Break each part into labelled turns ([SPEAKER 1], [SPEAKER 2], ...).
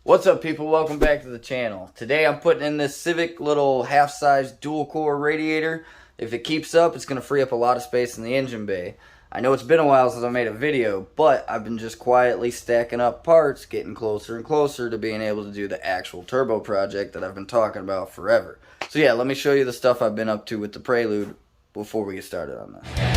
[SPEAKER 1] What's up, people? Welcome back to the channel. Today I'm putting in this Civic little half-size dual-core radiator. If it keeps up, it's going to free up a lot of space in the engine bay. I know it's been a while since I made a video, but I've been just quietly stacking up parts, getting closer and closer to being able to do the actual turbo project that I've been talking about forever. So yeah, let me show you the stuff I've been up to with the Prelude before we get started on this.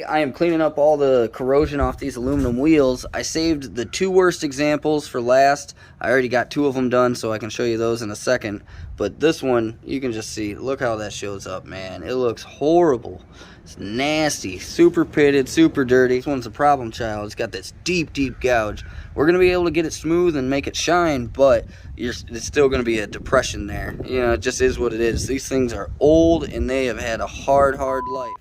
[SPEAKER 1] I am cleaning up all the corrosion off these aluminum wheels. I saved the two worst examples for last. I already got two of them done, so I can show you those in a second. But this one, you can just see, look how that shows up, man. It looks horrible. It's nasty, super pitted, super dirty. This one's a problem child. It's got this deep, deep gouge. We're going to be able to get it smooth and make it shine, but it's still going to be a depression there. You know, it just is what it is. These things are old, and they have had a hard, hard life.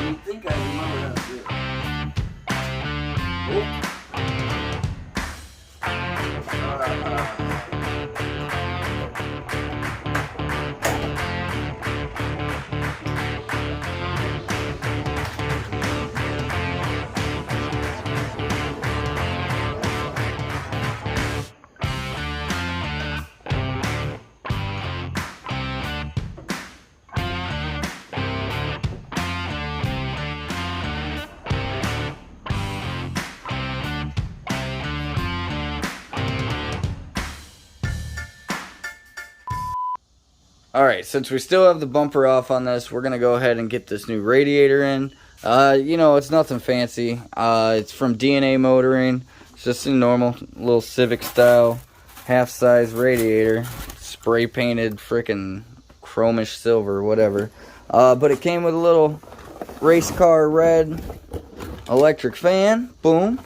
[SPEAKER 1] I think I remember how to do it. Alright, since we still have the bumper off on this, we're going to go ahead and get this new radiator in. You know, it's nothing fancy. It's from DNA Motoring. It's just a normal little Civic style half-size radiator. Spray painted frickin' chromish silver, whatever. But it came with a little race car red electric fan. Boom.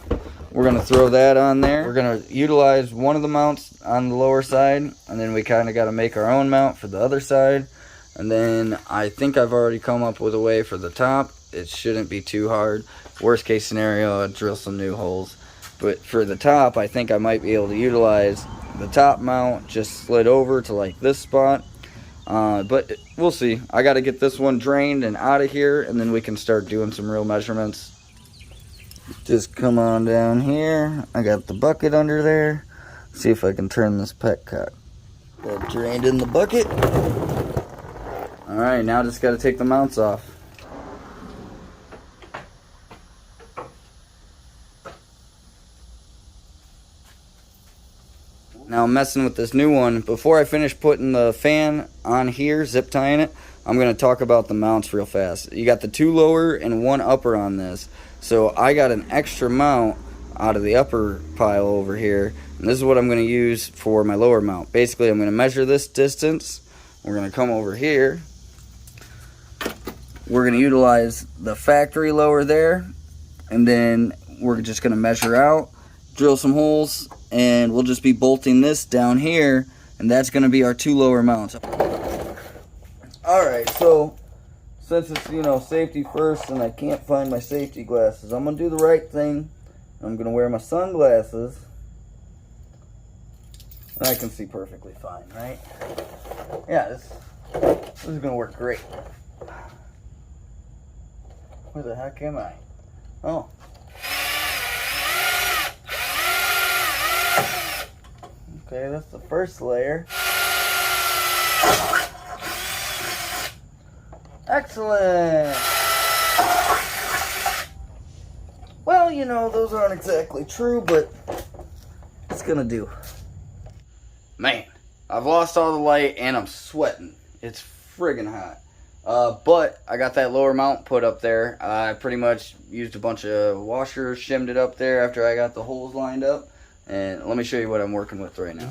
[SPEAKER 1] We're going to throw that on there. We're going to utilize one of the mounts on the lower side, and then we kind of got to make our own mount for the other side. And then I think I've already come up with a way for the top. It shouldn't be too hard. Worst case scenario, I'd drill some new holes. But for the top, I think I might be able to utilize the top mount, just slid over to like this spot. But we'll see. I got to get this one drained and out of here, and then we can start doing some real measurements. Just come on down here. I got the bucket under there. See if I can turn this petcock. Got drained in the bucket. Alright, now just got to take the mounts off. Now I'm messing with this new one. Before I finish putting the fan on here, zip tying it, I'm going to talk about the mounts real fast. You got the two lower and one upper on this. So I got an extra mount out of the upper pile over here, and this is what I'm going to use for my lower mount. Basically, I'm going to measure this distance. We're going to come over here. We're going to utilize the factory lower there, and then we're just going to measure out, drill some holes, and we'll just be bolting this down here, and that's going to be our two lower mounts. Alright, so since it's, you know, safety first and I can't find my safety glasses, I'm going to do the right thing. I'm going to wear my sunglasses. And I can see perfectly fine, right? Yeah, this is going to work great. Where the heck am I? Oh. Okay, that's the first layer. Excellent! Well, you know, those aren't exactly true, but it's gonna do. Man, I've lost all the light and I'm sweating. It's friggin' hot. But I got that lower mount put up there. I pretty much used a bunch of washers, shimmed it up there after I got the holes lined up. And let me show you what I'm working with right now.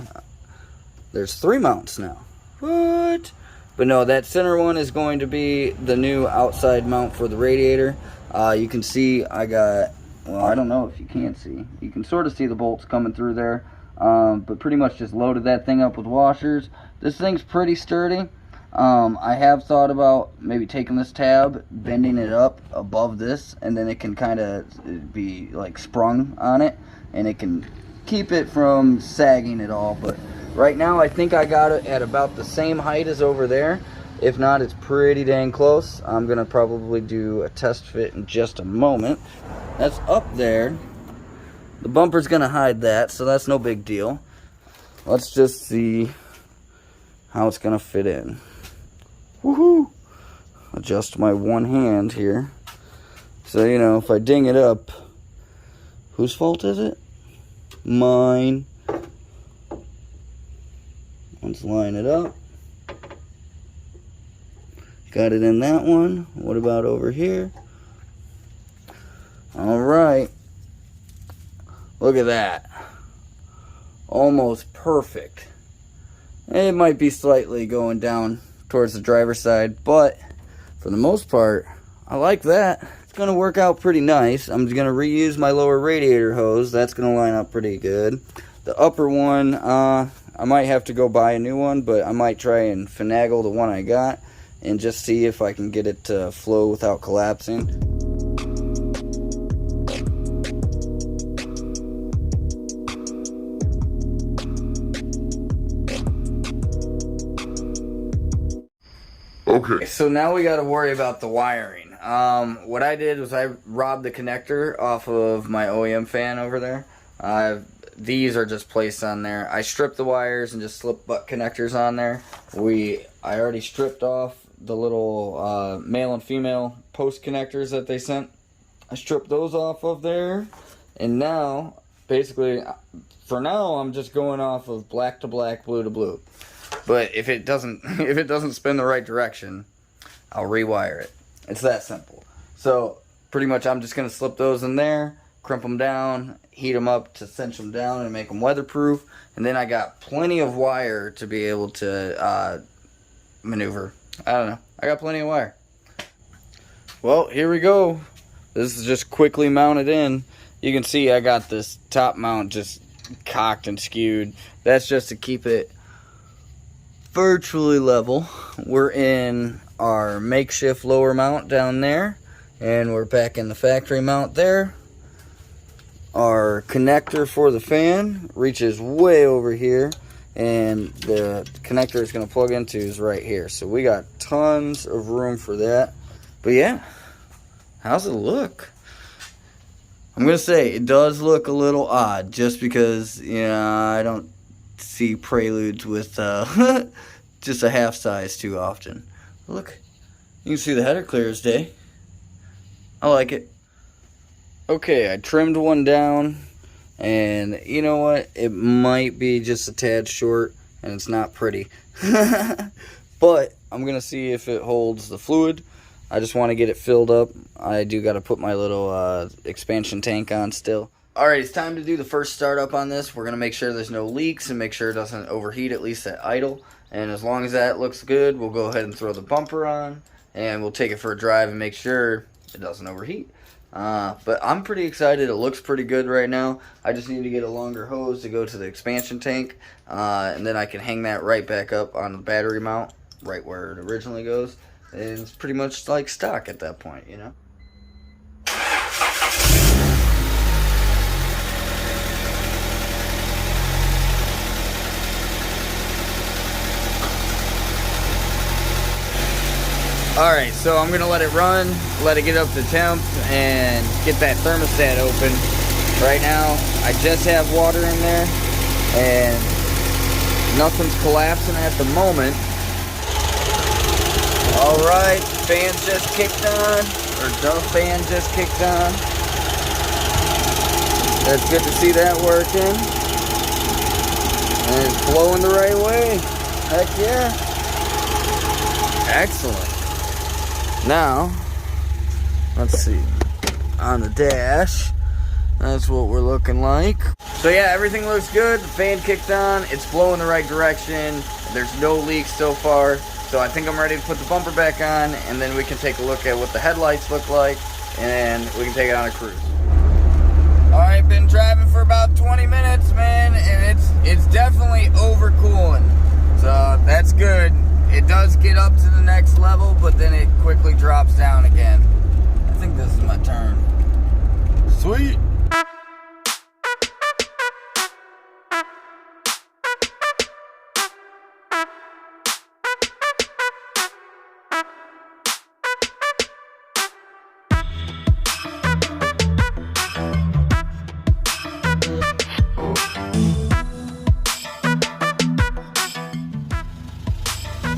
[SPEAKER 1] There's 3 mounts now. What? But no, that center one is going to be the new outside mount for the radiator. You can see I got, well, I don't know if you can see. You can sort of see the bolts coming through there. But pretty much just loaded that thing up with washers. This thing's pretty sturdy. I have thought about maybe taking this tab, bending it up above this, and then it can kind of be like sprung on it, and it can keep it from sagging at all. But right now I think I got it at about the same height as over there. If not, it's pretty dang close. I'm gonna probably do a test fit in just a moment. That's up there. The bumper's gonna hide that, so that's no big deal. Let's just see how it's gonna fit in. Woohoo! Adjust my one hand here. So, you know, if I ding it up, whose fault is it? Mine. Let's line it up. Got it in that one. What about over here? Alright. Look at that. Almost perfect. It might be slightly going down towards the driver's side, but for the most part, I like that. It's gonna work out pretty nice. I'm gonna reuse my lower radiator hose. That's gonna line up pretty good. The upper one, I might have to go buy a new one, but I might try and finagle the one I got and just see if I can get it to flow without collapsing. Okay, so now we got to worry about the wiring. What I did was I robbed the connector off of my OEM fan over there. These are just placed on there. I stripped the wires and just slipped butt connectors on there. I already stripped off the little male and female post connectors that they sent. I stripped those off of there, and now basically for now I'm just going off of black to black, blue to blue. But if it doesn't spin the right direction, I'll rewire it. It's that simple. So pretty much I'm just gonna slip those in there, crimp them down, heat them up to cinch them down and make them weatherproof, and then I got plenty of wire to be able to maneuver. I don't know, I got plenty of wire. Well, here we go. This is just quickly mounted in. You can see I got this top mount just cocked and skewed. That's just to keep it virtually level. We're in our makeshift lower mount down there, and we're back in the factory mount there. Our connector for the fan reaches way over here, and the connector is going to plug into is right here. So we got tons of room for that. But yeah, how's it look? I'm going to say it does look a little odd, just because, you know, I don't see Preludes with just a half size too often. Look, you can see the header clear as day. I like it. Okay, I trimmed one down, and you know what? It might be just a tad short, and it's not pretty. But I'm gonna see if it holds the fluid. I just want to get it filled up. I do got to put my little expansion tank on still. Alright, it's time to do the first startup on this. We're going to make sure there's no leaks and make sure it doesn't overheat, at least at idle. And as long as that looks good, we'll go ahead and throw the bumper on, and we'll take it for a drive and make sure it doesn't overheat. But I'm pretty excited. It looks pretty good right now. I just need to get a longer hose to go to the expansion tank, and then I can hang that right back up on the battery mount, right where it originally goes. And it's pretty much like stock at that point, you know? Alright, so I'm gonna let it run, let it get up to temp, and get that thermostat open. Right now, I just have water in there, and nothing's collapsing at the moment. Alright, fan just kicked on, or the fan just kicked on. That's good to see that working. And it's blowing the right way. Heck yeah. Excellent. Now, let's see. On the dash, that's what we're looking like. So yeah, everything looks good. The fan kicked on. It's blowing the right direction. There's no leaks so far. So I think I'm ready to put the bumper back on, and then we can take a look at what the headlights look like, and we can take it on a cruise. Alright, been driving for about 20 minutes, man, and it's definitely overcooling. So that's good. It does get up to the next level, but then it quickly drops down again. I think this is my turn. Sweet.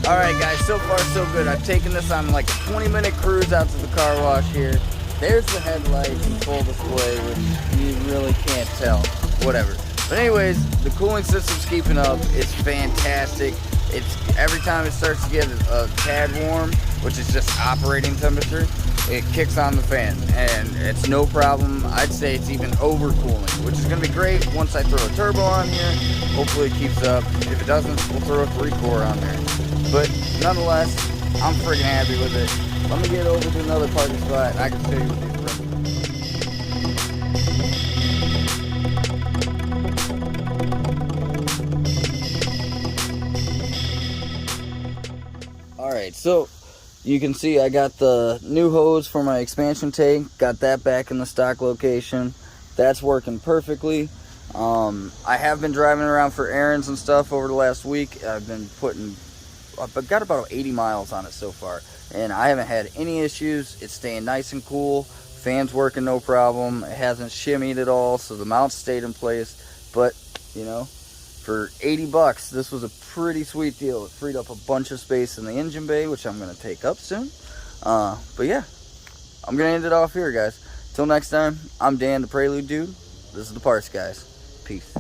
[SPEAKER 1] Alright guys, so far so good. I've taken this on like a 20-minute cruise out to the car wash here. There's the headlights in full display, which you really can't tell. Whatever. But anyways, the cooling system's keeping up. It's fantastic. It's every time it starts to get a tad warm, which is just operating temperature, it kicks on the fan, and it's no problem. I'd say it's even overcooling, which is going to be great once I throw a turbo on here. Hopefully it keeps up. If it doesn't, we'll throw a 3-core on there. But nonetheless, I'm freaking happy with it. Let me get over to another parking spot, and I can show you what these run. Alright, so you can see I got the new hose for my expansion tank, got that back in the stock location. That's working perfectly. I have been driving around for errands and stuff over the last week. I've got about 80 miles on it so far, and I haven't had any issues. It's staying nice and cool. Fan's working no problem. It hasn't shimmied at all, so the mount stayed in place. But, you know, for 80 bucks, this was a pretty sweet deal. It freed up a bunch of space in the engine bay, which I'm going to take up soon. But yeah, I'm going to end it off here, guys. Till next time, I'm Dan, the Prelude Dude. This is the Parts Guys. Peace.